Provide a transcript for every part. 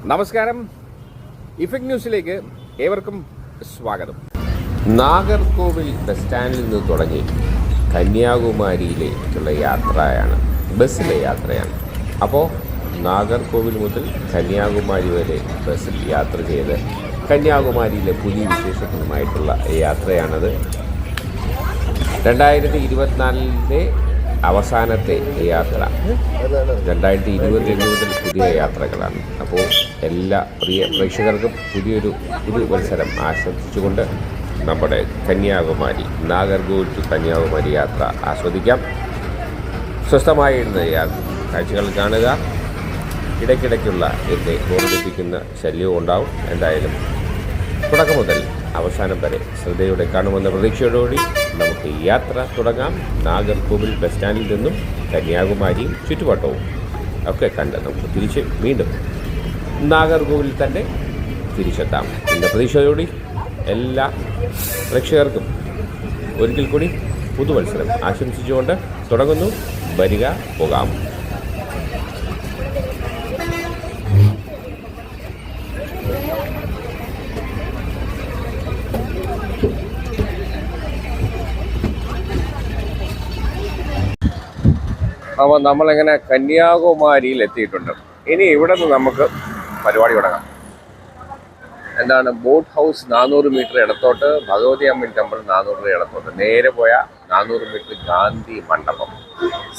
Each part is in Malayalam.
നമസ്കാരം. ഇഫക്ട് ന്യൂസിലേക്ക് ഏവർക്കും സ്വാഗതം. നാഗർകോവിൽ ബസ് സ്റ്റാൻഡിൽ നിന്ന് തുടങ്ങി കന്യാകുമാരിയിലേക്കുള്ള യാത്രയാണ്, ബസ്സിലെ യാത്രയാണ്. അപ്പോൾ നാഗർകോവിൽ മുതൽ കന്യാകുമാരി വരെ ബസ്സിൽ യാത്ര ചെയ്ത് കന്യാകുമാരിയിലെ പുതിയ വിശേഷങ്ങളുമായിട്ടുള്ള യാത്രയാണത്. 2024 അവസാനത്തെ യാത്ര, 2025 മുതൽ പുതിയ യാത്രകളാണ്. അപ്പോൾ എല്ലാ പ്രിയ പ്രേക്ഷകർക്കും പുതിയൊരു മത്സരം ആശംസിച്ചുകൊണ്ട് നമ്മുടെ കന്യാകുമാരി, നാഗർകോവിൽ ടു കന്യാകുമാരി യാത്ര ആസ്വദിക്കാം. സ്വസ്ഥമായിരുന്ന കാഴ്ചകൾ കാണുക. ഇടയ്ക്കിടയ്ക്കുള്ള എൻ്റെ ഓർമ്മിപ്പിക്കുന്ന ശല്യവും ഉണ്ടാവും. എന്തായാലും തുടക്കം മുതൽ അവസാനം വരെ ശ്രദ്ധയോടെ കാണുമെന്ന പ്രതീക്ഷയോടുകൂടി നമുക്ക് യാത്ര തുടങ്ങാം. നാഗർകോവിൽ ബസ് സ്റ്റാൻഡിൽ നിന്നും കന്യാകുമാരിയും ചുറ്റുവട്ടവും ഒക്കെ കണ്ട് നമുക്ക് തിരിച്ച് വീണ്ടും നാഗർകോവിൽ തന്നെ തിരിച്ചെത്താം എന്ന പ്രതീക്ഷയോടുകൂടി എല്ലാ പ്രേക്ഷകർക്കും ഒരിക്കൽ കൂടി പുതുവത്സരം ആശംസിച്ചുകൊണ്ട് തുടങ്ങുന്നു. വരിക, പോകാം. അപ്പോൾ നമ്മളിങ്ങനെ കന്യാകുമാരിയിൽ എത്തിയിട്ടുണ്ട്. ഇനി ഇവിടെ നിന്ന് നമുക്ക് പരിപാടി തുടങ്ങാം. എന്താണ്, ബോട്ട് ഹൗസ് 400 മീറ്റർ ഇടത്തോട്ട്, ഭഗവതി അമ്മൻ ടെമ്പിൾ 400 ഇടത്തോട്ട്, നേരെ പോയ 400 മീറ്റർ ഗാന്ധി മണ്ഡപം,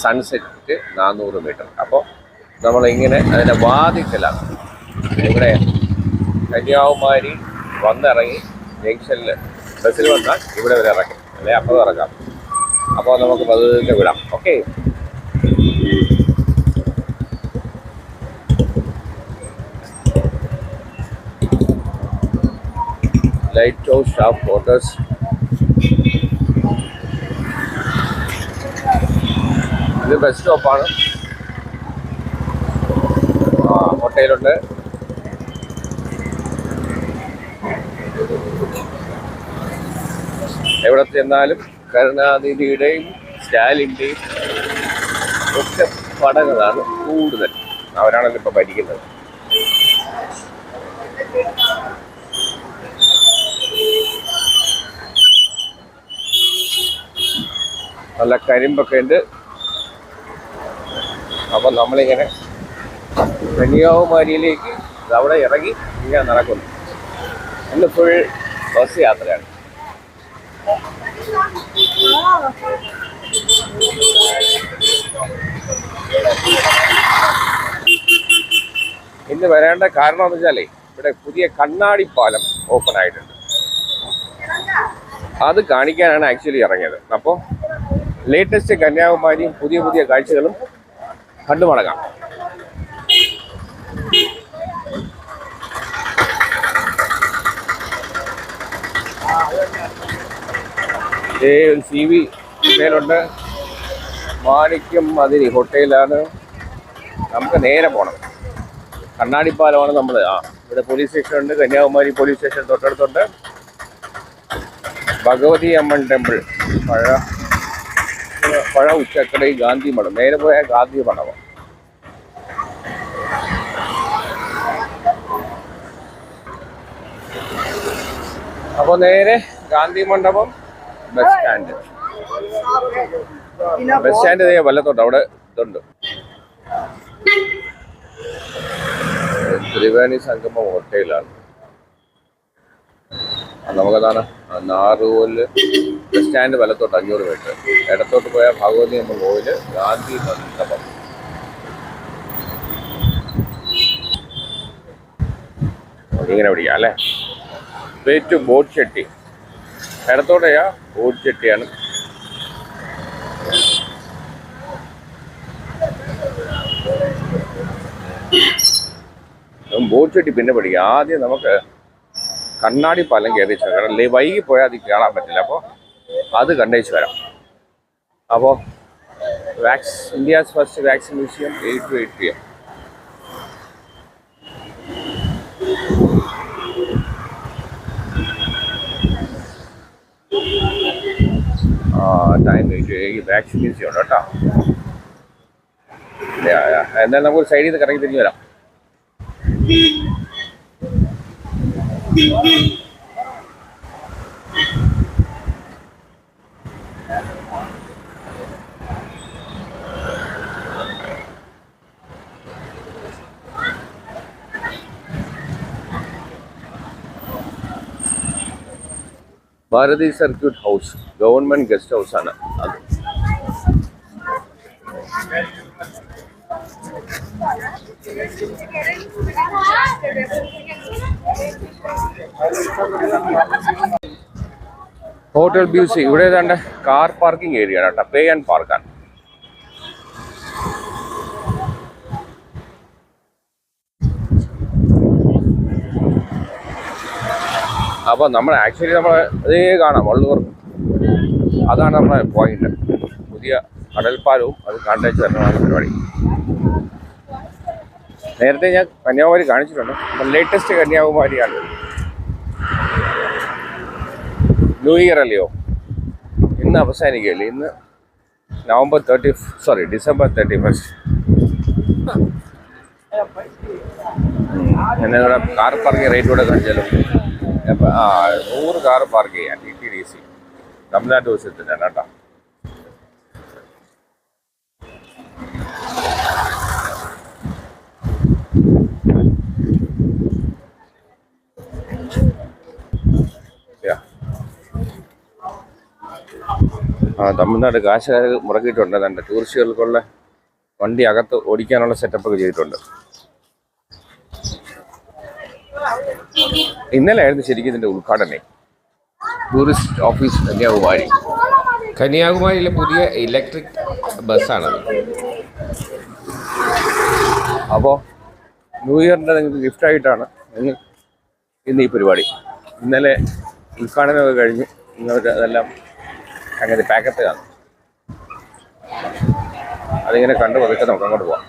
സൺസെറ്റ് 400 മീറ്റർ. അപ്പോൾ നമ്മളിങ്ങനെ അതിൻ്റെ വാതിക്കലാണ്. ഇവിടെ കന്യാകുമാരി വന്നിറങ്ങി ജംഗ്ഷനിൽ ബസ്സിൽ വന്നാൽ ഇവിടെ വരെ ഇറങ്ങി, അല്ലെ അപ്പോൾ ഇറങ്ങാം. അപ്പോൾ നമുക്ക് പതുക്കെ വിടാം. Okay. Light house shop quarters. ഇത് ബസ് സ്റ്റോപ്പാണ്. ഹോട്ടലുണ്ട്. എവിടെ ചെന്നാലും കരുണാനിധിയുടെയും സ്റ്റാലിൻ്റെയും ഒക്കെ പടങ്ങളാണ് കൂടുതൽ. അവരാണല്ലോ ഇപ്പോൾ ഭരിക്കുന്നത്. നല്ല കരിമ്പൊക്കെ ഉണ്ട്. അപ്പം നമ്മളിങ്ങനെ കന്യാകുമാരിയിലേക്ക് അവിടെ ഇറങ്ങി ഇങ്ങനെ നടക്കുന്നു. ഇന്ന് ഫുൾ ബസ് യാത്രയാണ്. ഇന്ന് വരേണ്ട കാരണം എന്ന് വെച്ചാലേ, ഇവിടെ പുതിയ കണ്ണാടിപ്പാലം ഓപ്പൺ ആയിട്ടുണ്ട്. അത് കാണിക്കാനാണ് ആക്ച്വലി ഇറങ്ങിയത്. അപ്പോൾ ലേറ്റസ്റ്റ് കന്യാകുമാരിയും പുതിയ പുതിയ കാഴ്ചകളും കണ്ടു മടങ്ങാം. CV ഹോട്ടലുണ്ട്. മാണിക്യം മതിരി ഹോട്ടലാണ്. നമുക്ക് നേരെ പോകണം. കണ്ണാടിപ്പാലമാണ് നമ്മൾ. ഇവിടെ പോലീസ് സ്റ്റേഷൻ ഉണ്ട്. കന്യാകുമാരി പോലീസ് സ്റ്റേഷൻ തൊട്ടടുത്തുണ്ട്. ഭഗവതി അമ്മൻ ടെമ്പിൾ, പഴ ഉച്ചക്കട, ഗാന്ധി മഠം, നേരെ പോയ ഗാന്ധി മണ്ഡപം. അപ്പോൾ നേരെ ഗാന്ധി മണ്ഡപം, ബസ് സ്റ്റാൻഡ്. ബസ് സ്റ്റാൻഡ് വല്ലത്തോട്ട് അവിടെ ഇതുണ്ട്. ത്രിവേണി സംഗമം ഹോട്ടലാണ്. നമുക്കതാണ് നാഗർകോവില് ബസ് സ്റ്റാൻഡ് വലത്തോട്ട് 500 മീറ്റർ, ഇടത്തോട്ട് പോയാൽ ഭഗവതി അമ്മ കോവില്, ഗാന്ധി മണ്ഡപം. ഇങ്ങനെ പിടിക്കാം അല്ലേ. പേറ്റു ബോട്ട് ചെട്ടി, ഇടത്തോടെയാ ബോട്ട് ചെട്ടിയാണ്. ബോട്ട് ചെട്ടി പിന്നെ പഠിക്കാം. ആദ്യം നമുക്ക് കണ്ണാടിപ്പാലം കയറിച്ച് കാരണം വൈകി പോയാൽ അത് കാണാൻ പറ്റില്ല. അപ്പോൾ അത് കണ്ടേച്ച് വരാം. അപ്പോൾ India's first vaccine museum 8 to 8 PM. Time vaccine museum ഉണ്ട് കേട്ടോ. എന്തായാലും നമുക്ക് സൈഡിൽ നിന്ന് കറങ്ങി തിരിഞ്ഞു വരാം. Bharathi circuit house government guest house ആണ് അത്. ഹോട്ടൽ ബ്യൂസി ഇവിടെ ഏതാണ്ട് കാർ പാർക്കിംഗ് ഏരിയ ആണ് കേട്ടോ, പേ ആൻഡ് പാർക്കാണ്. അപ്പോൾ നമ്മൾ ആക്ച്വലി അതേ കാണാം വള്ളൂർ, അതാണ് നമ്മുടെ പോയിന്റ്. പുതിയ കടൽപ്പാലവും അത് കാണ്ടേച്ച് തരണമാണ് പരിപാടി. നേരത്തെ ഞാൻ കന്യാകുമാരി കാണിച്ചിട്ടുണ്ട്, ലേറ്റസ്റ്റ് കന്യാകുമാരിയാണ്. ന്യൂ ഇയർ അല്ലയോ, ഇന്ന് അവസാനിക്കുകയല്ലേ, ഇന്ന് ഡിസംബർ 31. എന്നിവിടെ കാർ പാർക്കിംഗ് റേറ്റ് കൂടെ കാണിച്ചാലും 100 കാർ പാർക്ക് ചെയ്യാം. TTDC തമിഴ്നാട് ദിവസത്തിനാണ് കേട്ടോ. തമിഴ്നാട് കാശുകാർ മുടക്കിയിട്ടുണ്ട്. എൻ്റെ ടൂറിസ്റ്റുകൾക്കുള്ള വണ്ടി അകത്ത് ഓടിക്കാനുള്ള സെറ്റപ്പൊക്കെ ചെയ്തിട്ടുണ്ട്. ഇന്നലെ ആയിരുന്നു ശരിക്കും ഇതിൻ്റെ ഉദ്ഘാടനം. ടൂറിസ്റ്റ് ഓഫീസ് കന്യാകുമാരിയിലെ പുതിയ ഇലക്ട്രിക് ബസ്സാണത്. അപ്പോൾ ന്യൂ ഇയറിൻ്റെ നിങ്ങൾക്ക് ഗിഫ്റ്റായിട്ടാണ് ഇന്ന് ഈ പരിപാടി. ഇന്നലെ ഉദ്ഘാടനമൊക്കെ കഴിഞ്ഞ് നിങ്ങൾക്ക് അതെല്ലാം അങ്ങനെ പാക്കറ്റ് കാണും. അതിങ്ങനെ കണ്ടു പതുക്കെ നമുക്ക് അങ്ങോട്ട് പോവാം.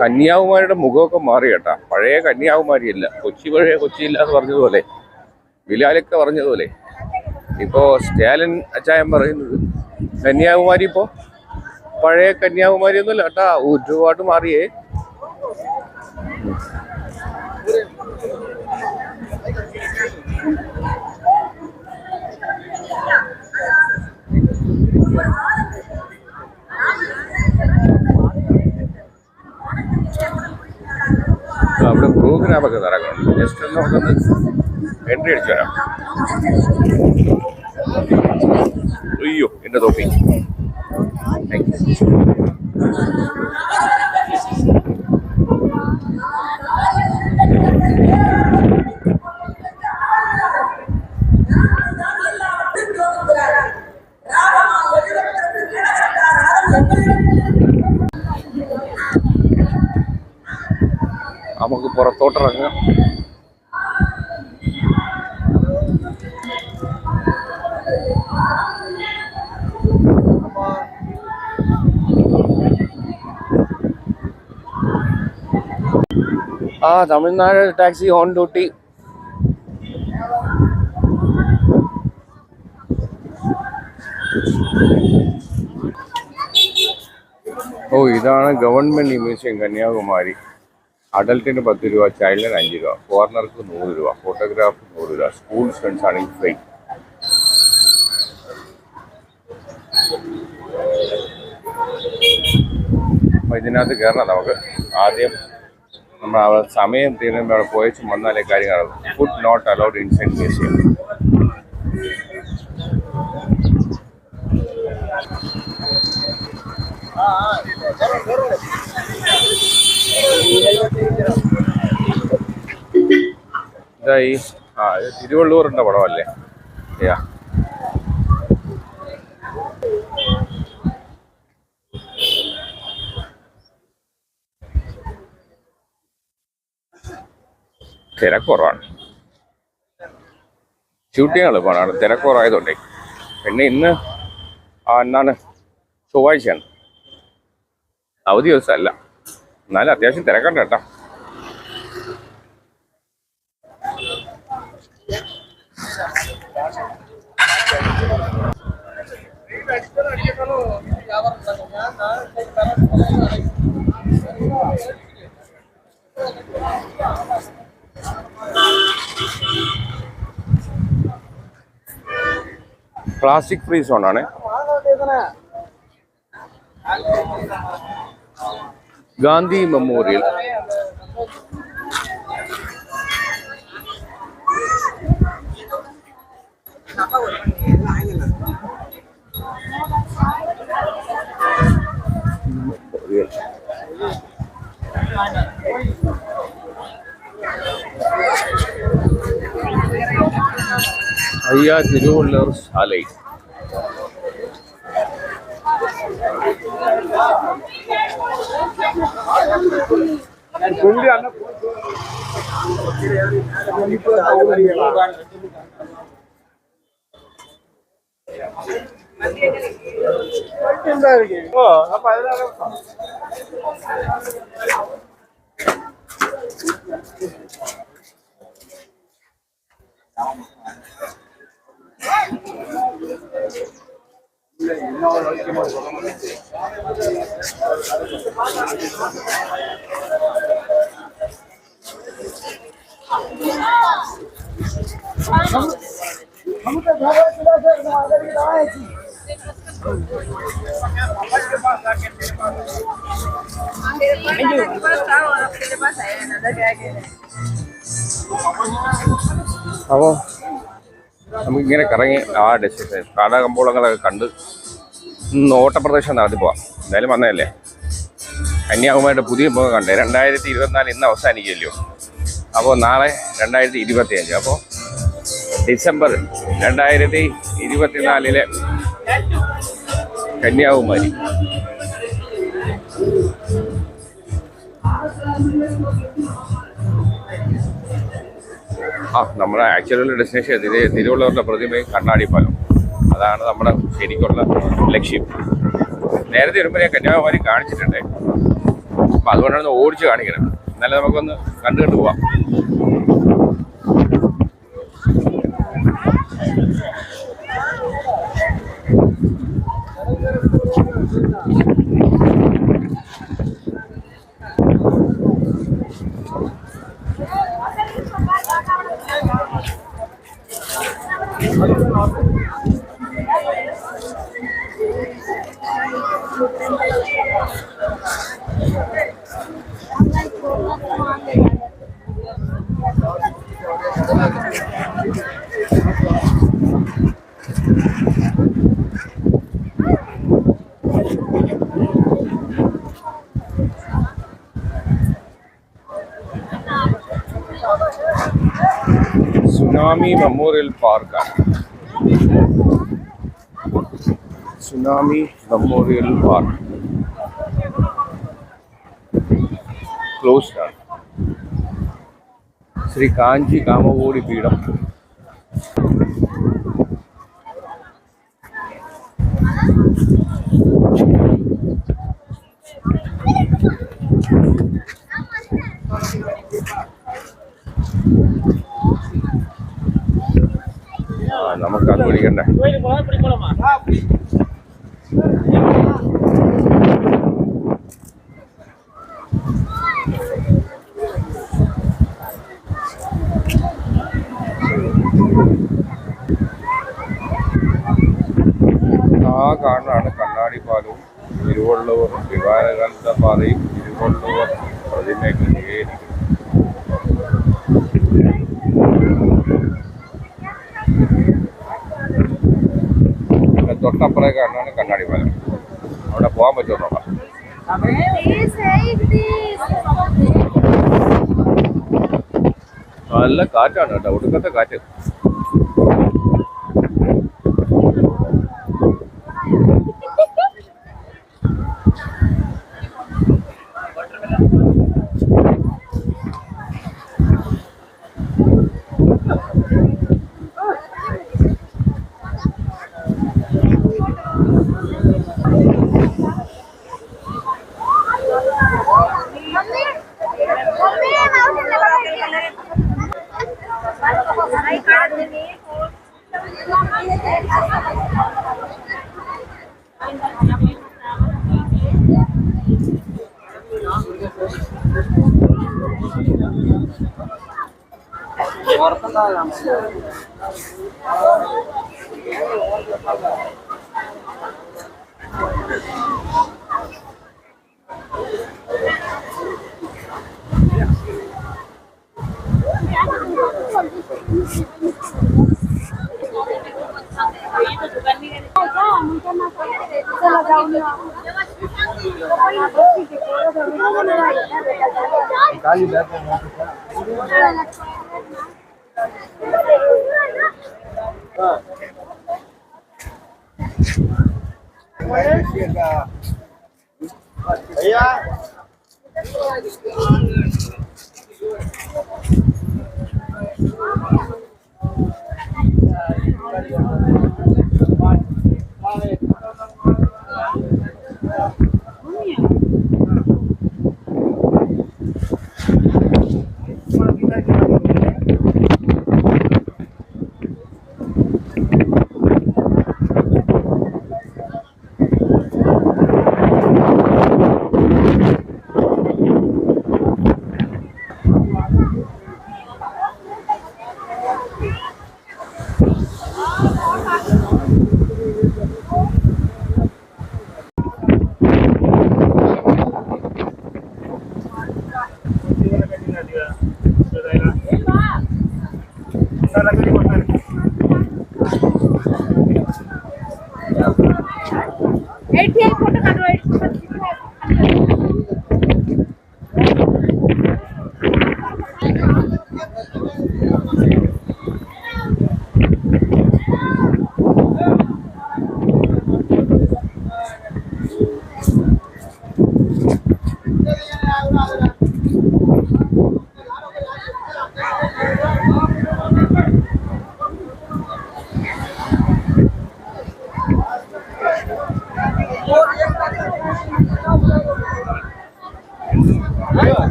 കന്യാകുമാരിയുടെ മുഖമൊക്കെ മാറി കേട്ടാ. പഴയ കന്യാകുമാരിയല്ല, പഴയ കൊച്ചിയില്ല എന്ന് പറഞ്ഞതുപോലെ, ബിലാലൊക്കെ പറഞ്ഞതുപോലെ ഇപ്പോൾ സ്റ്റാലിൻ അച്ചായൻ പറയുന്നത് കന്യാകുമാരി ഇപ്പോൾ പഴയ കന്യാകുമാരി ഒന്നുമല്ല കേട്ടാ, ഒരുപാട് മാറിയേ. അവിടെ പ്രോഗ്രാമൊക്കെ നടക്കണം. ജസ്റ്റ് നമുക്കൊന്ന് എൻട്രി അടിച്ചു വരാം. അയ്യോ എൻ്റെ തോപ്പി. നമുക്ക് പുറത്തോട്ടിറങ്ങാം. Tamil Nadu taxi on duty. ഇതാണ് ഗവൺമെന്റ് മ്യൂസിയം കന്യാകുമാരി. അഡൽട്ടിന് 10 രൂപ, ചൈൽഡിന് 5 രൂപ, ഫോറിനർക്ക് 100 രൂപ, ഫോട്ടോഗ്രാഫ് 100 രൂപ, സ്കൂൾ സ്റ്റുഡൻസ് ആണെങ്കിൽ ഫ്രീ. അപ്പോൾ ഇതിനകത്ത് കയറണം. നമുക്ക് ആദ്യം നമ്മൾ സമയം തീരുമ്പോൾ അവിടെ പോയച്ചും വന്നാലേ കാര്യങ്ങൾ. Food not allowed inside museum. ഇതായി ഇത് തിരുവള്ളൂരിൻ്റെ പടമല്ലേ? തിരക്കുറവാണ്, ഷൂട്ടിങ് എളുപ്പമാണ്, തിരക്കുറവായതുകൊണ്ടേ. പിന്നെ ഇന്ന് എന്നാണ് ചൊവ്വാഴ്ചയാണ്, അവധി ദിവസമല്ല, എന്നാലും അത്യാവശ്യം തിരക്കണ്ട കേട്ടോ. പ്ലാസ്റ്റിക് ഫ്രീ സോണാണ്. ഗാന്ധി മെമ്മോറിയൽ. അയ്യ തിരുവള്ളൂർ ശാലൈ. അപ്പോൾ നമുക്കിങ്ങനെ കറങ്ങി ആ ഡെസ്റ്റിനേഷൻ കാടാകമ്പോളങ്ങളൊക്കെ കണ്ട് ഓട്ടപ്രദർശനം നടത്തി പോവാം. എന്തായാലും വന്നതല്ലേ. കന്യാകുമാരിയുടെ പുതിയ മുഖം കണ്ടേ. 2024 ഇന്ന് അവസാനിക്കുമല്ലോ. അപ്പോൾ നാളെ 2025. അപ്പോൾ ഡിസംബർ 2024 കന്യാകുമാരി. നമ്മുടെ ആക്ച്വലുള്ള ഡെസ്റ്റിനേഷൻ തിരുവള്ളൂരിൻ്റെ പ്രതിമയും കണ്ണാടിപ്പാലം. അതാണ് നമ്മുടെ ശരിക്കുള്ള ലക്ഷ്യം. നേരത്തെ വരുമ്പോൾ ഞാൻ കന്യാകുമാരി കാണിച്ചിട്ടുണ്ട്. അപ്പം അതുകൊണ്ടാണ് ഓടിച്ച് കാണിക്കണം. എന്നാലും നമുക്കൊന്ന് കണ്ടു പോവാം. സുനാമി മെമ്മോറിയൽ പാർക്കാണ്. സുനാമി മെമ്മോറിയൽ പാർക്ക് ക്ലോസ്ഡ് ആണ്. ശ്രീ കാഞ്ചി കാമകോടി പീഠം. നമുക്കത് പിടിക്കണ്ടേ. ആ കാണാണ് കണ്ണാടിപ്പാലവും തിരുവള്ളൂർ വിമാനഗന്ധ പാതയും തിരുവള്ളൂർ പ്രതിമയൊക്കെ സ്വീകരിക്കും. തൊട്ടപ്പുറേ കാണാണ് കണ്ണാടിപ്പാലം. അവിടെ പോകാൻ പറ്റുമോ നോക്കാം. നല്ല കാറ്റാണ് കേട്ടോ, ഒടുക്കത്തെ കാറ്റ്.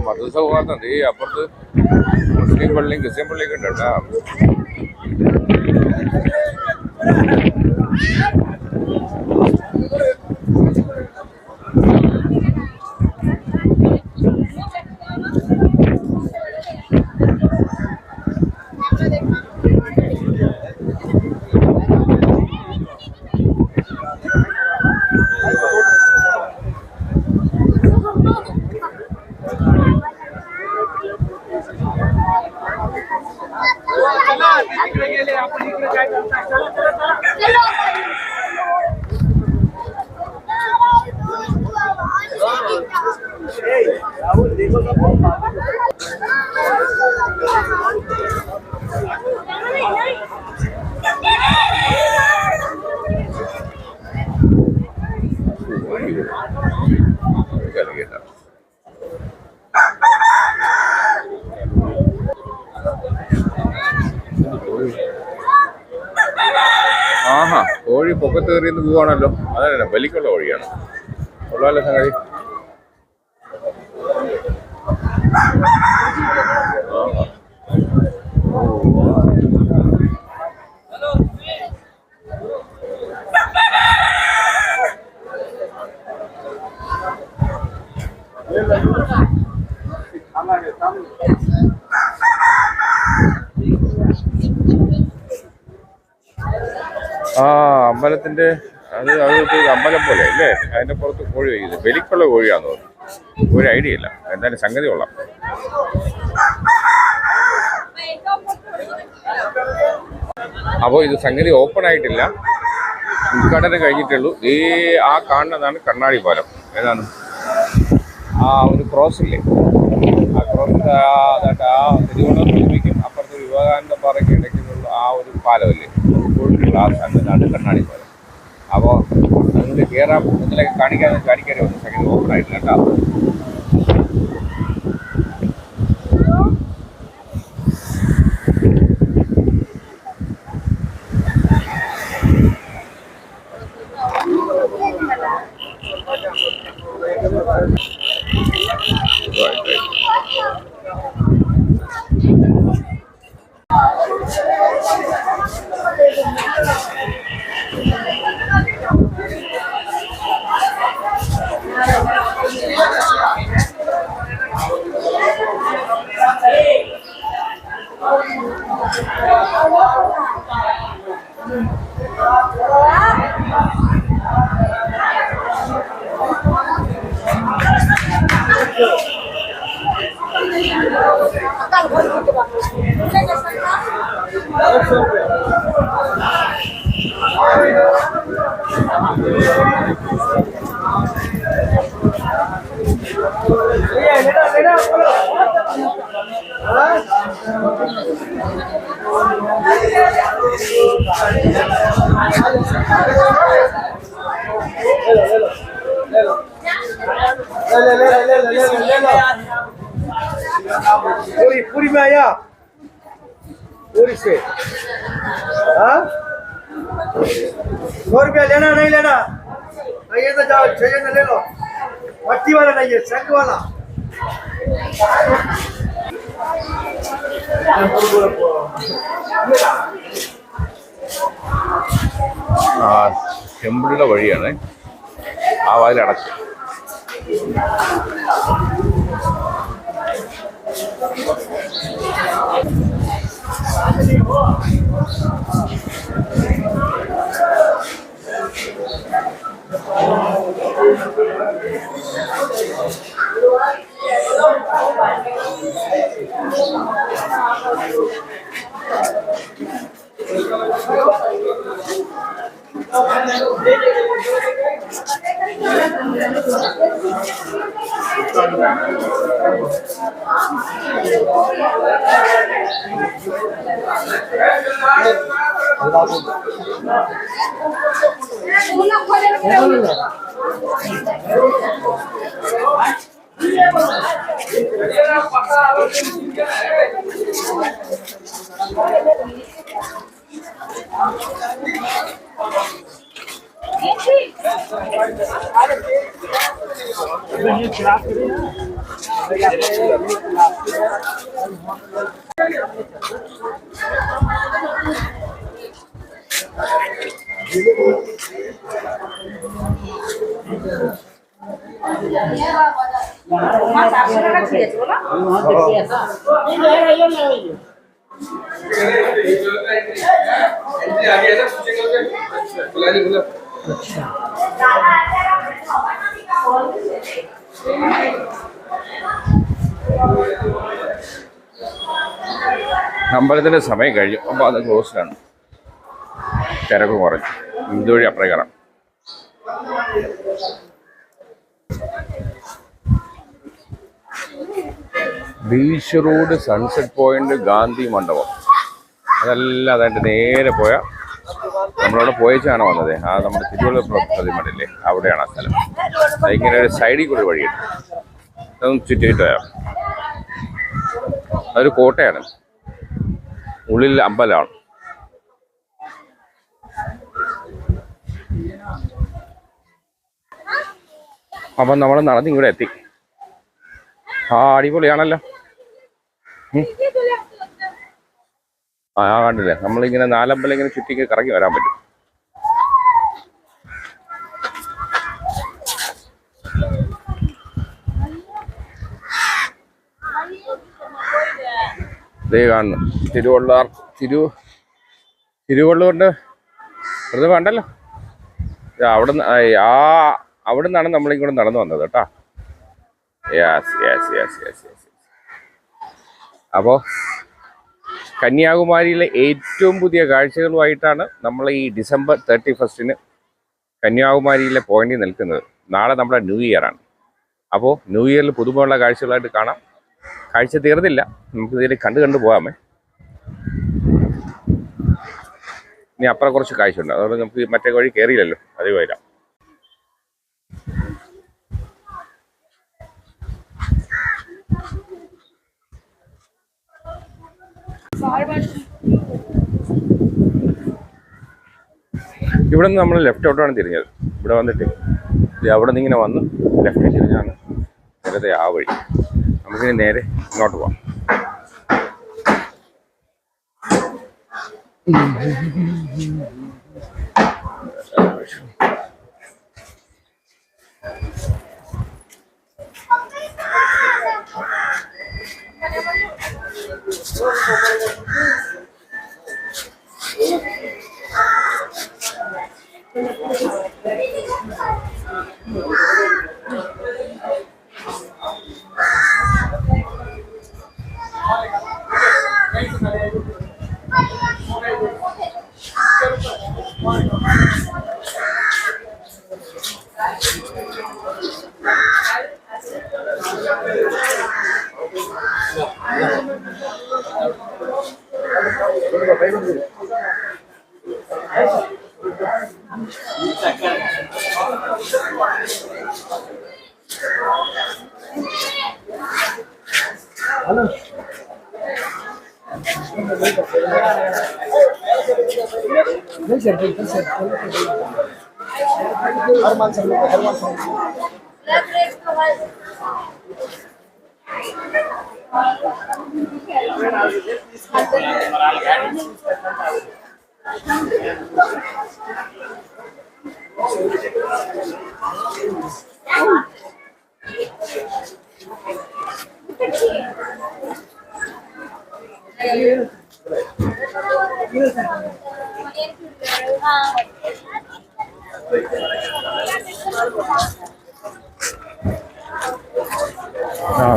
മതസൗഹാർദ്ദം ഈ അപ്പുറത്ത് മുസ്ലിം പള്ളിയും ക്രിസ്ത്യൻ പള്ളിയൊക്കെ ഉണ്ട് കേട്ടോ. ആഹാ, കോഴി പൊക്കത്ത് കയറിയെന്ന് പോവാണല്ലോ. അതല്ല, ബലിക്കുള്ള കോഴിയാണ്. കൊള്ളാമല്ലോ സംഗതി. ആ അമ്പലത്തിന്റെ അത് അമ്പലം പോലെ അല്ലേ? അതിന്റെ പുറത്ത് കോഴി വയ്ക്കുന്നത് ബലിക്കുള്ള കോഴിയാന്ന് തോന്നുന്നു. ഒരു ഐഡിയ ഇല്ല, എന്തായാലും സംഗതി കൊള്ളാം. അപ്പോൾ ഇത് സംഗതി ഓപ്പൺ ആയിട്ടില്ല, ഉദ്ഘാടനം കഴിഞ്ഞിട്ടുള്ളൂ. ആ കാണുന്നതാണ് കണ്ണാടി പാലം. ഏതാണ് ആ ഒരു ക്രോസ് ഇല്ലേ? ആ ക്രോസ് അതായിട്ട് ആ തിരുവോണം പ്രതിമയ്ക്കും അപ്പുറത്ത് വിവേകാനന്ദ പാറയ്ക്ക് ഇടയ്ക്കുള്ള ആ ഒരു പാലമല്ലേ കോഴിക്കുള്ള ആ സംഗതിയാണ് കണ്ണാടി പാലം. അപ്പോൾ അതിനുള്ളിൽ കയറാൻ ഇതിലൊക്കെ കാണിക്കാനേ വന്നു. സംഗതി ഓപ്പൺ ആയിട്ടില്ല കേട്ടോ. पूरी में आया पूरी से हाँ 100 रुपया लेना नहीं लेना नहीं तो जाओ चाहिए तो ले लो मट्टी वाला नहीं है शंख वाला ടെമ്പിളിന്റെ വഴിയാണ് ആ വാതിൽ അടച്ചു. അമ്പലത്തിന്റെ സമയം കഴിഞ്ഞു. അപ്പോൾ അത് ക്ലോസ്ഡാണ്. തിരക്ക് കുറഞ്ഞു. ഇതുവഴി അപ്പുറം കയറാം. Beach road, sunset point, Gandhi മണ്ഡപം, അതെല്ലാം അതായിട്ട് നേരെ പോയാൽ നമ്മളവിടെ പോയച്ചാണ് വന്നത്. ആ നമ്മുടെ തിരുവനന്തപുരം പ്രതിമയില്ലേ, അവിടെയാണ് ആ സ്ഥലം. അതിങ്ങനെ ഒരു സൈഡിൽ കൂടി വഴിയുണ്ട്. അതൊന്നും ചുറ്റിയിട്ട് പോയാൽ അതൊരു കോട്ടയാണ്, ഉള്ളിൽ അമ്പലമാണ്. അപ്പം നമ്മൾ നടന്ന് ഇവിടെ എത്തി. ആ അടിപൊളിയാണല്ലോ. ആ കണ്ടില്ലേ, നമ്മളിങ്ങനെ നാലമ്പലം ഇങ്ങനെ ചുറ്റിക്ക് കറങ്ങി വരാൻ പറ്റും. ഇതേ കാണുന്നു തിരുവള്ളൂരിൻ്റെ വെറുതെ വേണ്ടല്ലോ. അവിടെ നിന്നാണ് നമ്മളിങ്ങോട്ട് നടന്നു വന്നത് കേട്ടോ. യെസ്. അപ്പോൾ കന്യാകുമാരിയിലെ ഏറ്റവും പുതിയ കാഴ്ചകളുമായിട്ടാണ് നമ്മൾ ഈ ഡിസംബർ 31 കന്യാകുമാരിയിലെ പോയിന്റിൽ നിൽക്കുന്നത്. നാളെ നമ്മുടെ ന്യൂ ഇയർ ആണ്. അപ്പോൾ ന്യൂ ഇയറിൽ പുതുമയുള്ള കാഴ്ചകളായിട്ട് കാണാം. കാഴ്ച തീർന്നില്ല, നമുക്ക് ഇതിൽ കണ്ടു പോകാമേ. ഇനി അപ്പുറം കുറച്ച് കാഴ്ചയുണ്ട്, അതുകൊണ്ട് നമുക്ക് മറ്റേ വഴി കയറിയില്ലല്ലോ, അതേ വരാം. ഇവിടെ നിന്ന് നമ്മൾ ലെഫ്റ്റോട്ടാണ് തിരിഞ്ഞത്. ഇവിടെ വന്നിട്ട് അവിടെ നിന്ന് ഇങ്ങനെ വന്ന് ലെഫ്റ്റ് തിരിഞ്ഞാണ് നേരത്തെ ആ വഴി. നമുക്കിനി നേരെ ഇങ്ങോട്ട് പോവാം.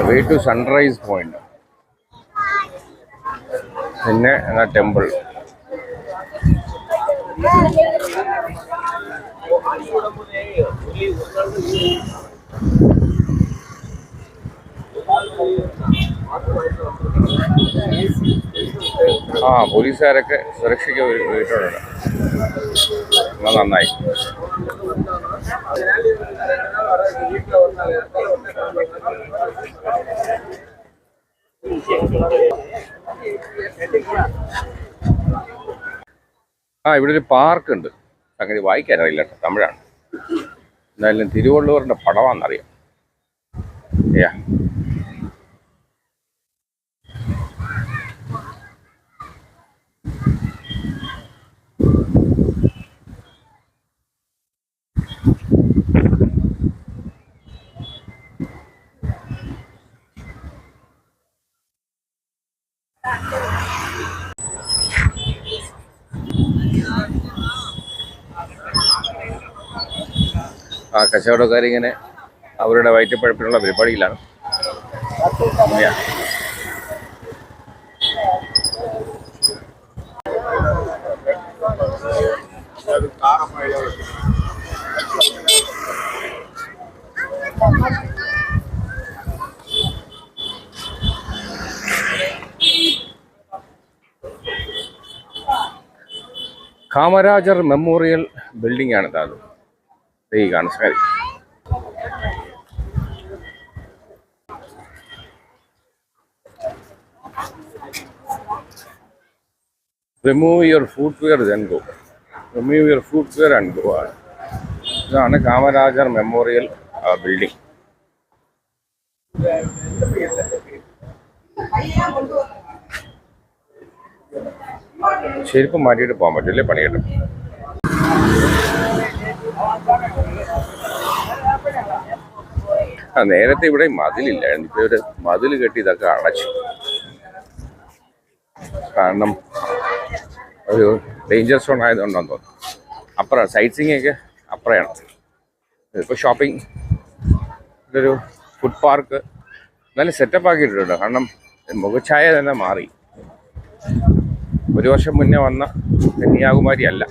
Way to sunrise point. പിന്നെ ടെമ്പിൾ. പോലീസുകാരൊക്കെ സുരക്ഷയ്ക്ക് വീട്ടിലുണ്ട്. നന്നായി. ഇവിടെ ഒരു പാർക്ക് ഉണ്ട്. സംഗതി വായിക്കാനറിയില്ല കേട്ടോ, തമിഴാണ്. എന്തായാലും തിരുവള്ളുവറിന്റെ പടമാണെന്നറിയാം. കച്ചവടക്കാരിങ്ങനെ അവരുടെ വയറ്റപ്പഴപ്പിനുള്ള പരിപാടിയിലാണ്. കാമരാജർ മെമ്മോറിയൽ ബിൽഡിംഗ് ആണ് അത്. ഈ കാണുന്നത്. Remove your footwear then go. Remove your footwear and go ആണ്. ഇതാണ് കാമരാജർ മെമ്മോറിയൽ ബിൽഡിംഗ്. ചെരുപ്പ് മാറ്റിയിട്ട് പോകാൻ പറ്റില്ലേ, പണി കിട്ടും. നേരത്തെ ഇവിടെ മതിലില്ല. ഇപ്പോൾ ഒരു മതിൽ കെട്ടി ഇതൊക്കെ അടച്ചു. കാരണം ഒരു ഡേഞ്ചർ സോൺ ആയതുകൊണ്ടാന്ന് തോന്നുന്നു. അപ്പുറം സൈറ്റ് സീയിങ് ഒക്കെ അപ്പുറമാണ്. ഇപ്പോൾ ഷോപ്പിംഗ്, ഇതൊരു ഫുഡ് പാർക്ക് നല്ല സെറ്റപ്പ് ആക്കിയിട്ടുണ്ട്. കാരണം മുഖഛായ തന്നെ മാറി. ഒരു വർഷം മുന്നേ വന്ന കന്യാകുമാരി അല്ല.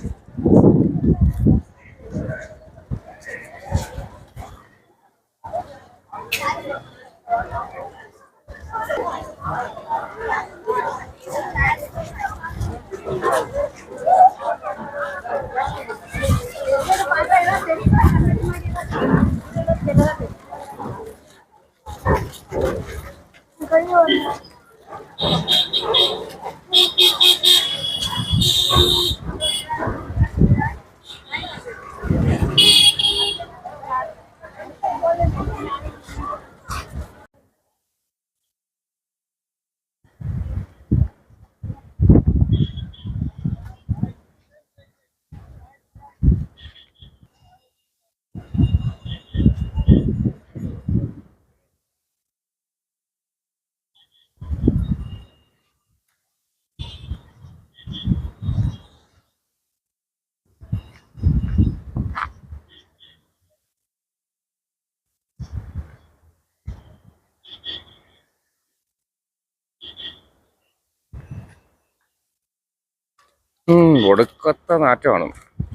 ഒടുക്കത്തെ നാറ്റമാണ്.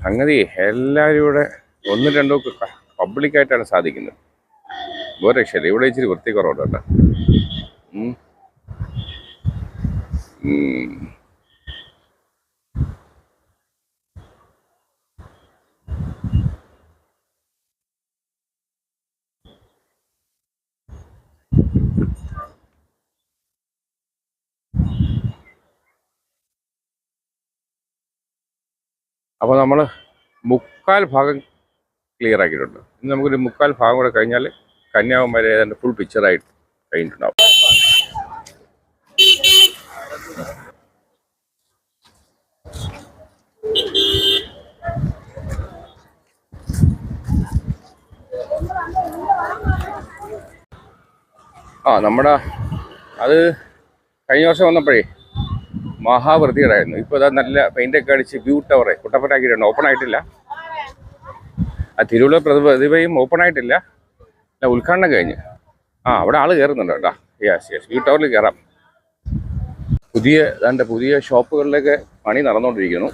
സംഗതി എല്ലാവരും ഇവിടെ ഒന്നും രണ്ടോ പബ്ലിക്കായിട്ടാണ് സാധിക്കുന്നത്. ഒരു രക്ഷയില്ല. ഇവിടെ ഇച്ചിരി വൃത്തി കുറവുണ്ട് കേട്ടോ. ഉം. അപ്പോൾ നമ്മൾ മുക്കാൽ ഭാഗം ക്ലിയർ ആക്കിയിട്ടുണ്ട്. ഇനി നമുക്കൊരു മുക്കാൽ ഭാഗം കൂടെ കഴിഞ്ഞാൽ കന്യാകുമാരി ഏതാണ്ട് ഫുൾ പിക്ചറായിട്ട് കഴിഞ്ഞിട്ടുണ്ടാവും. നമ്മുടെ അത് കഴിഞ്ഞ വർഷം വന്നപ്പോഴേ മഹാവൃത്തികേടായിരുന്നു. ഇപ്പോൾ അതാ നല്ല പെയിൻ്റൊക്കെ അടിച്ച് വ്യൂ ടവറെ കുട്ടപ്പനാക്കിയിട്ടുണ്ട്. ഓപ്പൺ ആയിട്ടില്ല. ആ തിരുവല്ല പ്രതിഭയും ഓപ്പൺ ആയിട്ടില്ല. ഉദ്ഘാടനം കഴിഞ്ഞ് അവിടെ ആൾ കയറുന്നുണ്ട് കേട്ടോ. യെസ് വ്യൂ ടവറിൽ കയറാം. പുതിയ ഷോപ്പുകളിലൊക്കെ പണി നടന്നുകൊണ്ടിരിക്കുന്നു.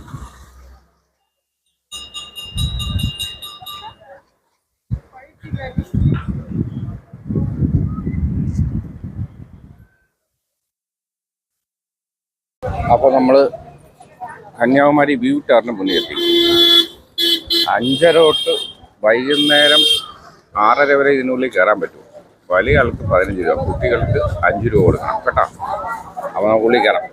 അപ്പോൾ നമ്മൾ കന്യാകുമാരി വ്യൂ ടവറിന് മുന്നിൽ എത്തി. 5:30 തൊട്ട് വൈകുന്നേരം 6:30 വരെ ഇതിനുള്ളിൽ കയറാൻ പറ്റും. വലിയ ആൾക്ക് 15 രൂപ, കുട്ടികൾക്ക് 5 രൂപ കൊടുക്കണം കേട്ടോ. അപ്പോൾ നമുക്ക് ഉള്ളിൽ കയറാം.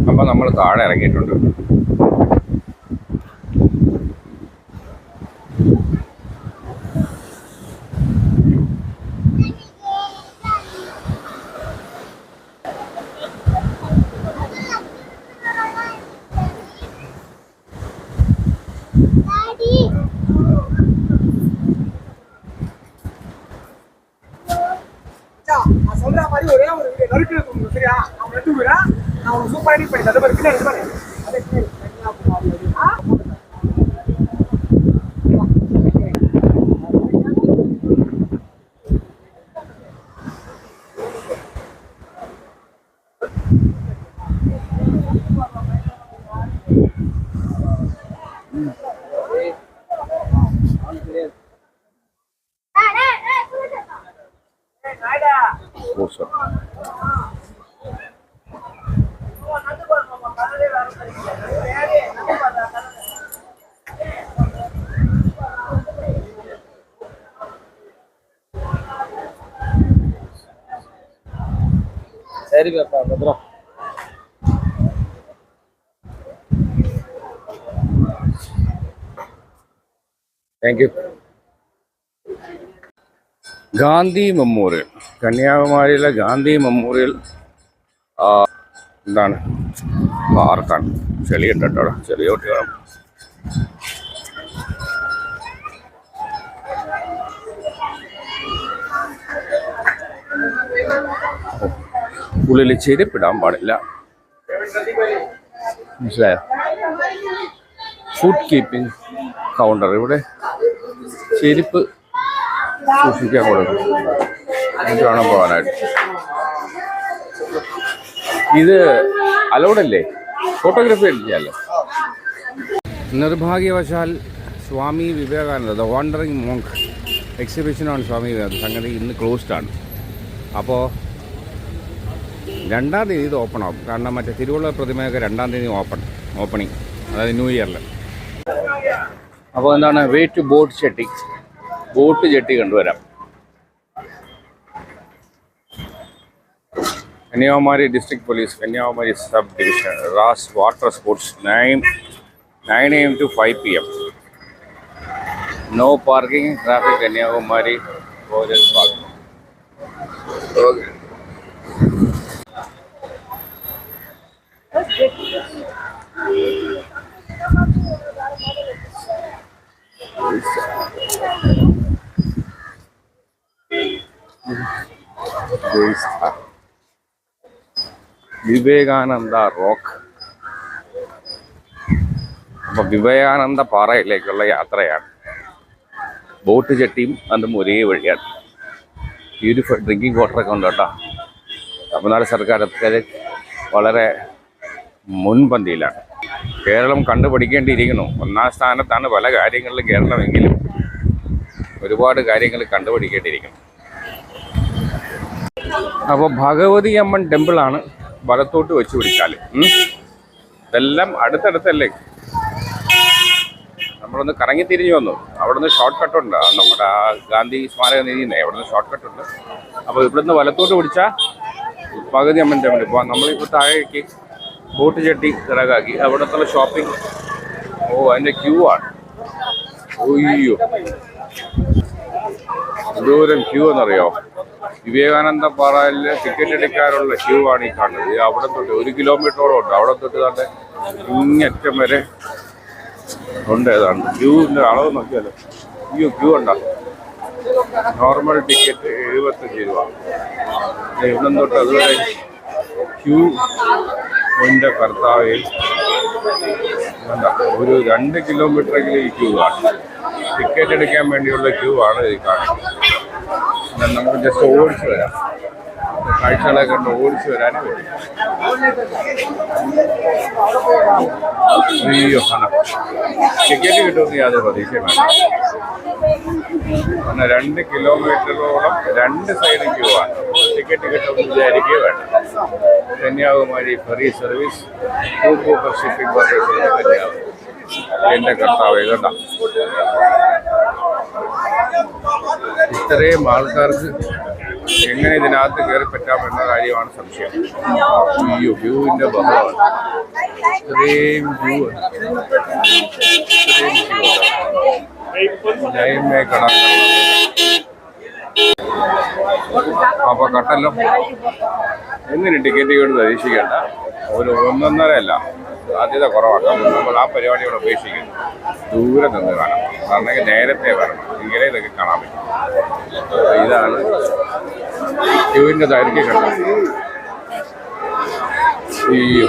അപ്പോൾ നമ്മൾ താഴെ ഇറങ്ങിയിട്ടുണ്ട്. சொல்ற மாதிரி ஒரே ஒரு நறுக்கு கொடுங்க சரியா? அவன் ரெண்டு பேரா நான் ஒரு சூப்பர் எடிட் பண்ணி தரேன். பின்னாடி பாரு. அதே சரி பாப்பா பத்திரம். Thank you. ഗാന്ധി മെമ്മോറിയൽ, കന്യാകുമാരിയിലെ ഗാന്ധി മെമ്മോറിയൽ എന്താണ് പാർക്കാണ്. ചെളിയുണ്ട് കേട്ടോ അവിടെ, ചെറിയ കുട്ടികളും. ഉള്ളിൽ ചെരുപ്പിടാൻ പാടില്ല, മനസ്സിലായോ? ഫുഡ് കീപ്പിംഗ് കൗണ്ടർ, ഇവിടെ ചെരുപ്പ് സൂക്ഷിക്കാൻ കൊടുക്കും. എനിക്ക് വേണം പോകാനായിട്ട്. ഇത് അലൗഡല്ലേ? ഫോട്ടോഗ്രാഫി അടിക്കാമല്ലോ. നിർഭാഗ്യവശാൽ Swami Vivekananda the wandering monk എക്സിബിഷനാണ് Swami Vivekananda സംഗതി ഇന്ന് ക്ലോസ്ഡ് ആണ്. അപ്പോൾ 2-ാം തീയതി ഇത് ഓപ്പൺ ആവും. കാരണം മറ്റേ തിരുവള്ള പ്രതിമയൊക്കെ 2-ാം തീയതി ഓപ്പണിങ്, അതായത് ന്യൂ ഇയറിൽ. അപ്പോൾ എന്താണ് വേ ടു ബോട്ട് ജെട്ടി കണ്ടുവരാം. Kanyakumari district police, Kanyakumari sub division, റാസ് water sports, 9 AM to 5 PM. No parking, traffic, Kanyakumari, Royal Park. Okay. Vivekananda rock. അപ്പോൾ വിവേകാനന്ദ പാറയിലേക്കുള്ള യാത്രയാണ്. ബോട്ട് ജെട്ടിയും അതും ഒരേ വഴിയാണ്. പ്യൂരിഫൈഡ് ഡ്രിങ്കിങ് വാട്ടറൊക്കെ ഉണ്ട് കേട്ടോ. തമിഴ്നാട് സർക്കാർ വളരെ മുൻപന്തിയിലാണ്. കേരളം കണ്ടുപിടിക്കേണ്ടിയിരിക്കുന്നു. ഒന്നാം സ്ഥാനത്താണ് പല കാര്യങ്ങളിലും കേരളമെങ്കിലും ഒരുപാട് കാര്യങ്ങൾ കണ്ടുപിടിക്കേണ്ടിയിരിക്കുന്നു. അപ്പോൾ ഭഗവതി അമ്മൻ ടെമ്പിളാണ് വലത്തോട്ട് വെച്ച് പിടിച്ചാൽ. ഇതെല്ലാം അടുത്തടുത്തല്ലേ. നമ്മളൊന്ന് കറങ്ങി തിരിഞ്ഞു വന്നു. അവിടെ നിന്ന് ഷോർട്ട് കട്ടുണ്ട്. നമ്മുടെ ആ ഗാന്ധി സ്മാരക നിധിയുന്നേ അവിടെ നിന്ന് ഷോർട്ട് കട്ടുണ്ട്. അപ്പോൾ ഇവിടുന്ന് വലത്തോട്ട് പിടിച്ചാൽ ഭഗവതി അമ്മൻ ടെമ്പിൾ. ഇപ്പോൾ നമ്മളിപ്പോൾ താഴേക്ക് ബോട്ട് ചെട്ടി ഇറകാക്കി അവിടത്തുള്ള ഷോപ്പിംഗ്. അതിൻ്റെ ക്യൂ ആണ്. ഒയ്യോ, ദൂരം ക്യൂ എന്നറിയാമോ? വിവേകാനന്ദ പാറയിൽ ടിക്കറ്റ് എടുക്കാനുള്ള ക്യൂ ആണ് ഈ കാണുന്നത്. അവിടെ തൊട്ട് 1 കിലോമീറ്ററോളം ഉണ്ട്. അവിടെ തൊട്ട് തന്നെ ഇങ്ങറ്റം വരെ ഉണ്ട്. ഏതാണ് ക്യൂവിൻ്റെ അളവ് നോക്കിയാലോ. ക്യൂ ഉണ്ടോ? നോർമൽ ടിക്കറ്റ് 75 രൂപ. ഇവിടെ തൊട്ട് അതുവരെ ക്യൂ ൻ്റെ കർത്താവിൽ ഒരു 2 കിലോമീറ്ററെങ്കിലും ഈ ക്യൂ ആണ്. ടിക്കറ്റ് എടുക്കാൻ വേണ്ടിയുള്ള ക്യൂ ആണ് ഇത് കാണുന്നത്. നമുക്ക് ജസ്റ്റ് ഓടിച്ചു വരാം. കാഴ്ചകളെ കണ്ട് ഓടിച്ചു വരാനേ പറ്റും. അയ്യോ, ടിക്കറ്റ് കിട്ടുമെന്ന് യാതൊരു പ്രതീക്ഷയും വേണ്ട. 2 കിലോമീറ്ററോളം 2 സൈഡ് ക്യൂ ആണ്. ടിക്കറ്റ് കിട്ടുമെന്ന് വിചാരിക്കുകയും വേണ്ട. Kanyakumari ferry service super shipping corporation Kanyakumari. എൻ്റെ കർത്താവ് കേട്ടോ. ഇത്രയും ആൾക്കാർക്ക് എങ്ങനെ ഇതിനകത്ത് കയറി പറ്റാമെന്ന കാര്യമാണ് സംശയം. അയ്യോ, ക്യൂവിൻ്റെ ബഹളമാണ്. ഇത്രയും ക്യൂ ലൈമേ കട. അപ്പോൾ കട്ടല്ലോ. എങ്ങനെ ടിക്കറ്റ് കൊണ്ട് പ്രതീക്ഷിക്കേണ്ട. ഒരു 1.5 അല്ല, സാധ്യത കുറവാക്കാം. നമ്മൾ ആ പരിപാടിയോട് ഉപേക്ഷിക്കുന്നു. ദൂരെ നിന്ന് കാണാം. കാരണം നേരത്തെ വരണം, ഇങ്ങനെ ഇതൊക്കെ കാണാൻ പറ്റും. ഇതാണ് ക്യൂവിൻ്റെ ദൈർഘ്യം കണ്ടത്. അയ്യോ,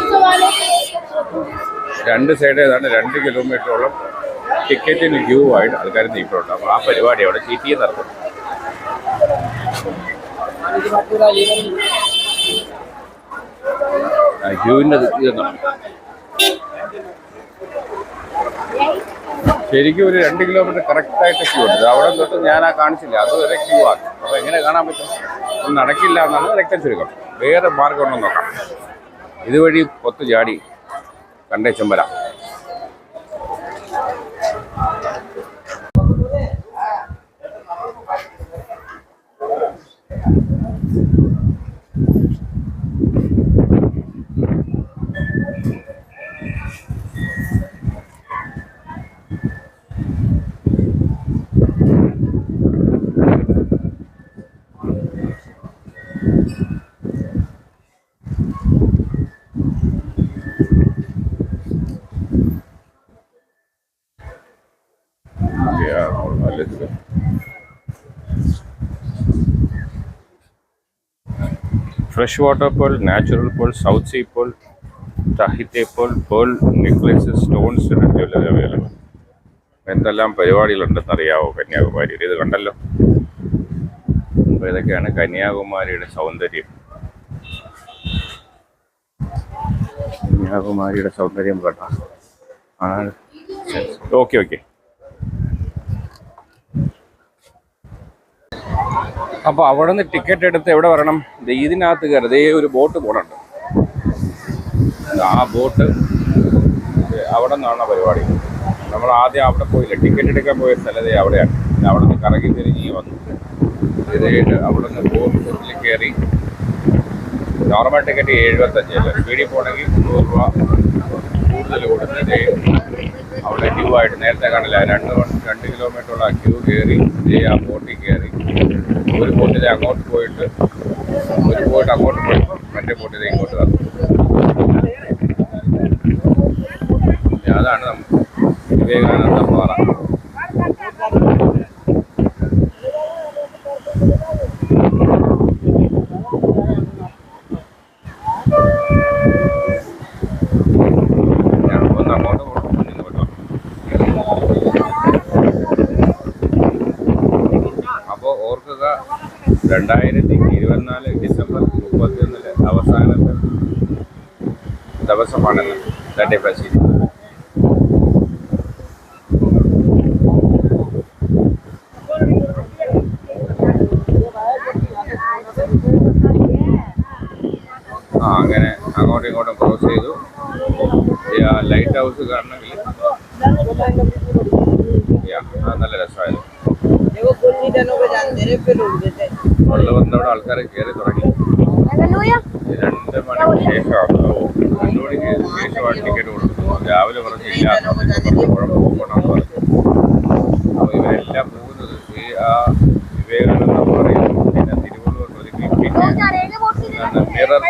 2 സൈഡ് ഏതാണ്ട് 2 കിലോമീറ്ററോളം ടിക്കറ്റിന് ക്യൂ ആയിട്ട് ആൾക്കാർ നീക്കുന്നുണ്ട്. അപ്പോൾ ആ പരിപാടി അവിടെ ചീറ്റിയെ നടത്തും. ക്യൂവിൻ്റെ ഇതെന്നാണ് ശരിക്കും ഒരു 2 കിലോമീറ്റർ കറക്റ്റായിട്ട് ക്യൂ ഉണ്ട്. അവിടെ തൊട്ട് ഞാൻ ആ കാണിച്ചില്ല, അതുവരെ ക്യൂ ആണ്. അപ്പോൾ എങ്ങനെ കാണാൻ പറ്റും? ഒന്നും നടക്കില്ല എന്നാണ് രക്തം ചുരുക്കം. വേറെ മാർഗം ഉണ്ടെന്ന് നോക്കാം. ഇതുവഴി പൊത്ത് ചാടി കണ്ടേച്ചും വരാം. Fresh water pearl, natural pearl, south sea pearl, Tahiti pearl, pearl necklace, stones, jewellery available. എന്തെല്ലാം പരിപാടികളുണ്ടെന്ന് അറിയാവോ കന്യാകുമാരിയിൽ? ഇത് കണ്ടല്ലോ. അപ്പോൾ ഇതൊക്കെയാണ് കന്യാകുമാരിയുടെ സൗന്ദര്യം. കന്യാകുമാരിയുടെ സൗന്ദര്യം കേട്ടോ. ഓക്കെ. അപ്പോൾ അവിടെ നിന്ന് ടിക്കറ്റ് എടുത്ത് എവിടെ വരണം? ഇതിനകത്ത് കയറി ഒരു ബോട്ട് പോകണുണ്ട്. ആ ബോട്ട് അവിടെ നിന്നാണ് പരിപാടി. നമ്മൾ ആദ്യം അവിടെ പോയില്ല, ടിക്കറ്റ് എടുക്കാൻ പോയ സ്ഥലതേ അവിടെയാണ്. അവിടെ നിന്ന് കറങ്ങി തിരിഞ്ഞ് വന്നു. ഇതായിട്ട് അവിടെ നിന്ന് ബോട്ടിൽ കയറി. നോർമൽ ടിക്കറ്റ് 75, സ്പീഡിൽ പോകണമെങ്കിൽ 100 രൂപ കൂടുതൽ കൊടുത്ത് അവിടെ ക്യൂ ആയിട്ട് നേരത്തെ കാണില്ല. 2 കിലോമീറ്ററുള്ള ക്യൂ കയറി ആ ബോട്ടിൽ കയറി. ഒരു ബോട്ടിൽ അങ്ങോട്ട് പോയിട്ട് ഒരു ബോട്ട് അങ്ങോട്ട് പോയി മറ്റേ ബോട്ടിൽ ഇങ്ങോട്ട് വന്നു. അതാണ് വിവേകാനന്ദ പാറ. ഞാൻ ഒന്ന് അങ്ങോട്ട് പോകുന്നു. 2024 ഡിസംബർ 31 അവസാനത്തെ ദിവസമാണെന്ന് 31st. അങ്ങനെ അങ്ങോട്ടും ഇങ്ങോട്ടും ക്രോസ് ചെയ്തു. ലൈറ്റ് ഹൗസ് കാണണമെങ്കിൽ അത് നല്ല രസമായിരുന്നു. വെള്ളം വന്നവിടെ ആൾക്കാർ കയറി തുടങ്ങി. 2 മണിക്ക് ശേഷമാണ് 2 മണിക്ക് ശേഷമാണ് ടിക്കറ്റ് കൊടുക്കുന്നത്. രാവിലെ പറഞ്ഞില്ല കുഴപ്പമെന്ന് പറഞ്ഞു. അപ്പോൾ ഇവരെല്ലാം പോകുന്നത് ആ വിവേകാനന്ദ പറയും, പിന്നെ തിരുവള്ളൂർ മിറർ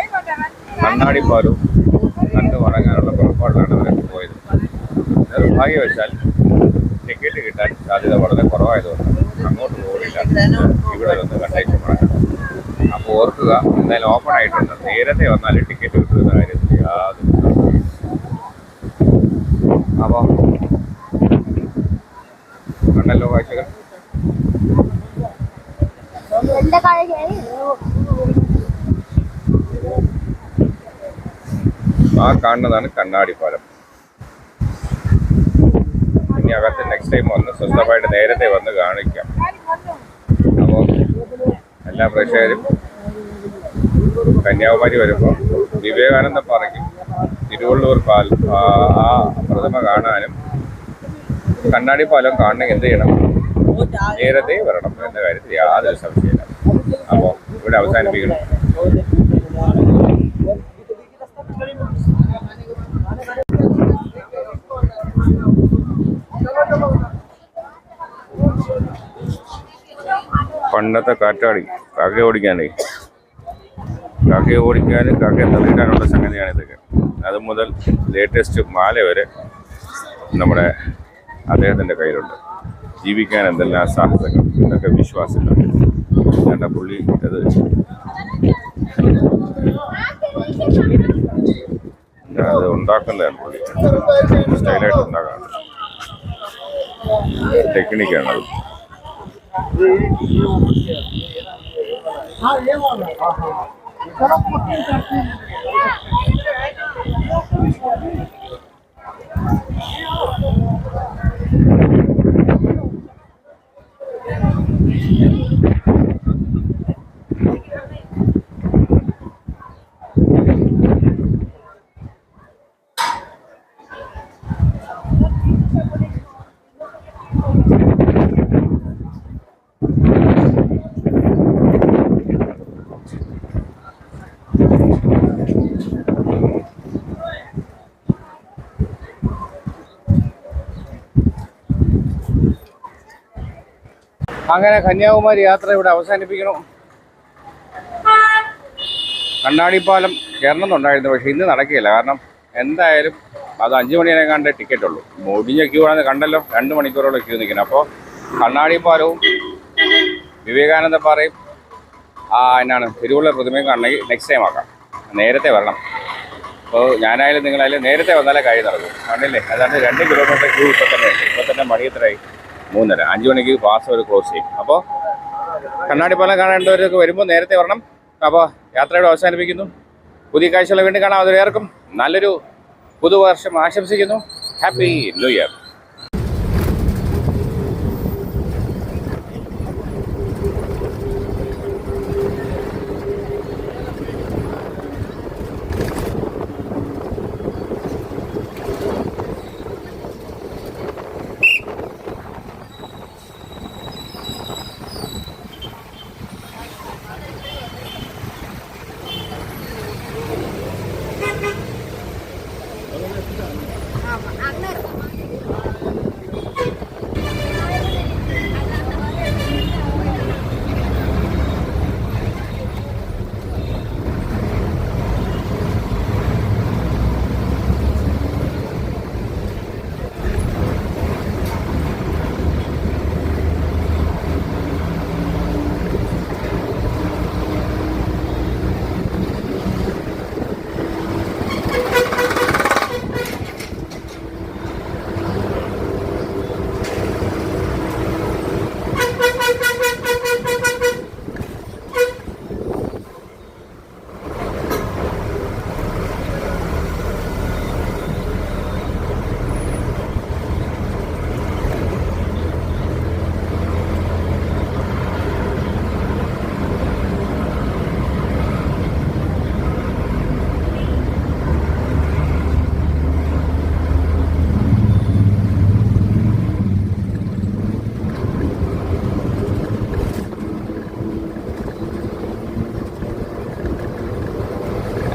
കണ്ണാടിപ്പാലും കണ്ടു മടങ്ങാനുള്ള പുറപ്പാടിലാണ് അവരൊക്കെ പോയത്. നിർഭാഗ്യവശാൽ ടിക്കറ്റ് കിട്ടാൻ സാധ്യത വളരെ കുറവായതുകൊണ്ട് അങ്ങോട്ട് പോകില്ല, ഇവിടെ ഒന്ന് കണ്ടേച്ച് മടങ്ങാം. അപ്പോൾ ഓർക്കുക, എന്തായാലും ഓപ്പൺ ആയിട്ടുണ്ട്. നേരത്തെ വന്നാൽ ടിക്കറ്റ് കിട്ടുന്ന കാര്യത്തിൽ യാതൊരു സംശയവും. അപ്പോൾ കണ്ടല്ലോ കാഴ്ചകൾ. ആ കാണുന്നതാണ് കണ്ണാടിപ്പാലം. ഇനി അകത്ത് നെക്സ്റ്റ് ടൈം വന്ന് സ്വസ്ഥമായിട്ട് നേരത്തെ വന്ന് കാണിക്കാം. അപ്പോൾ എല്ലാ പ്രേക്ഷകരും കന്യാകുമാരി വരുമ്പോൾ വിവേകാനന്ദ പാറയ്ക്കും തിരുവള്ളൂർ ആ പ്രതിമ കാണാനും കണ്ണാടിപ്പാലം കാണണമെങ്കിൽ എന്ത് ചെയ്യണം? നേരത്തെ വരണം എന്ന കാര്യത്തിൽ യാതൊരു സംശയമില്ല. അപ്പോൾ ഇവിടെ അവസാനിപ്പിക്കണം. പണ്ടത്തെ കാറ്റാടി കാക്കയെ ഓടിക്കാനേ, കാക്കയെ ഓടിക്കാനും കാക്കയെ തള്ളിയിടാനുള്ള സംഗതിയാണ് ഇതൊക്കെ. അത് മുതൽ ലേറ്റസ്റ്റ് മാല വരെ നമ്മുടെ അദ്ദേഹത്തിൻ്റെ കയ്യിലുണ്ട്. ജീവിക്കാൻ എന്തെല്ലാം സാഹസങ്ങൾ, ഇതൊക്കെ വിശ്വാസങ്ങൾ. വേണ്ട പുള്ളി അത് ഉണ്ടാക്കുന്നതാണ്. പുള്ളി സ്റ്റൈലായിട്ട് ഉണ്ടാക്കാണ്, ടെക്നിക്കാണത്. അങ്ങനെ കന്യാകുമാരി യാത്ര ഇവിടെ അവസാനിപ്പിക്കണം. കണ്ണാടിപ്പാലം കയറണമെന്നുണ്ടായിരുന്നു, പക്ഷേ ഇന്ന് നടക്കുകയില്ല. കാരണം എന്തായാലും അത് 5 മണിയേക്കാണ്ട് ടിക്കറ്റ് ഉള്ളൂ. മുടിഞ്ഞ ക്യൂ ആണെന്ന് കണ്ടല്ലോ, 2 മണിക്കൂറോളം ക്യൂ നിൽക്കണം. അപ്പോൾ കണ്ണാടിപ്പാലവും വിവേകാനന്ദ പാറയും എന്നാണ് തിരുവള്ളൂർ പ്രതിമയും കാണണമെങ്കിൽ നെക്സ്റ്റ് ടൈം ആക്കാം. നേരത്തെ വരണം. അപ്പോൾ ഞാനായാലും നിങ്ങളായാലും നേരത്തെ വന്നാലേ കാര്യം നടക്കും. കണ്ടില്ലേ, അതാണ്ട് 2 കിലോമീറ്റർ ക്യൂ ഇപ്പോൾ തന്നെ ഉണ്ട്. ഇപ്പോൾ തന്നെ മണി എത്രയായി? 3:30. 5 മണിക്ക് പാസ് അവർ ക്ലോസ് ചെയ്യും. അപ്പോൾ കണ്ണാടിപ്പാലം കാണേണ്ടവരൊക്കെ വരുമ്പോൾ നേരത്തെ വരണം. അപ്പോൾ യാത്രയുടെ അവസാനിപ്പിക്കുന്നു. പുതിയ കാഴ്ചകൾ വീണ്ടും കാണാം. അതുവരെയാർക്കും നല്ലൊരു പുതുവർഷം ആശംസിക്കുന്നു. Happy new year. Agnes.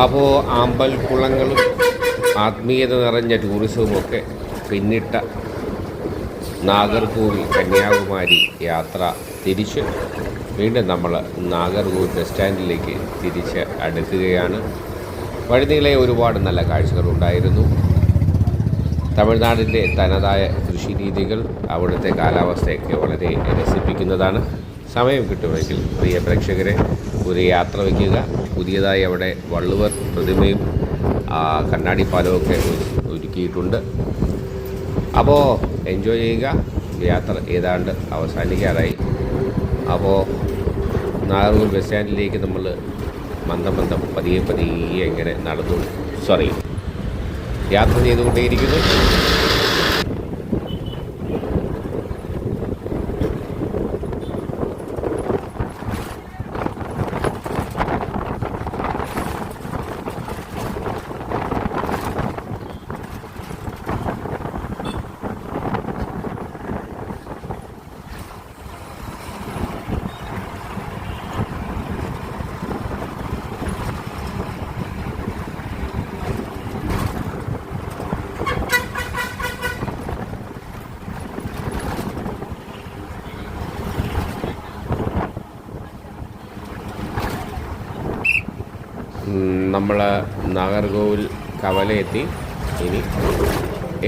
അപ്പോൾ അമ്പൽക്കുളങ്ങളും ആത്മീയത നിറഞ്ഞ ടൂറിസവുമൊക്കെ പിന്നിട്ട നാഗർകോവിൽ കന്യാകുമാരി യാത്ര തിരിച്ച് വീണ്ടും നമ്മൾ നാഗർകോവിൽ ബസ് സ്റ്റാൻഡിലേക്ക് തിരിച്ച് അടുക്കുകയാണ്. വഴിനീളെ ഒരുപാട് നല്ല കാഴ്ചകളുണ്ടായിരുന്നു. തമിഴ്നാടിൻ്റെ തനതായ കൃഷി രീതികൾ, അവിടുത്തെ കാലാവസ്ഥയൊക്കെ വളരെ രസിപ്പിക്കുന്നതാണ്. സമയം കിട്ടുമെങ്കിൽ പ്രിയ പ്രേക്ഷകരെ ഒരു യാത്ര വയ്ക്കുക. പുതിയതായി അവിടെ വള്ളുവർ പ്രതിമയും കണ്ണാടി പാലമൊക്കെ ഒരുക്കിയിട്ടുണ്ട്. അപ്പോൾ എൻജോയ് ചെയ്യുക. യാത്ര ഏതാണ്ട് അവസാനിക്കാറായി. അപ്പോൾ നാഗർകോവിൽ ബസ് സ്റ്റാൻഡിലേക്ക് നമ്മൾ മന്ദം പതിയെ ഇങ്ങനെ യാത്ര ചെയ്തുകൊണ്ടേയിരിക്കുന്നു. നമ്മൾ നാഗർകോവിൽ കവല എത്തി. ഇനി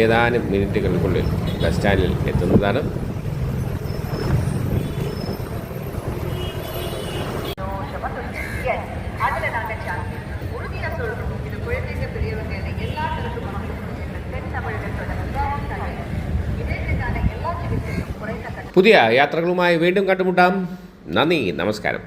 ഏതാനും മിനിറ്റുകൾക്കുള്ളിൽ ബസ് സ്റ്റാൻഡിൽ എത്തുന്നതാണ്. പുതിയ യാത്രകളുമായി വീണ്ടും കണ്ടുമുട്ടാം. നന്ദി, നമസ്കാരം.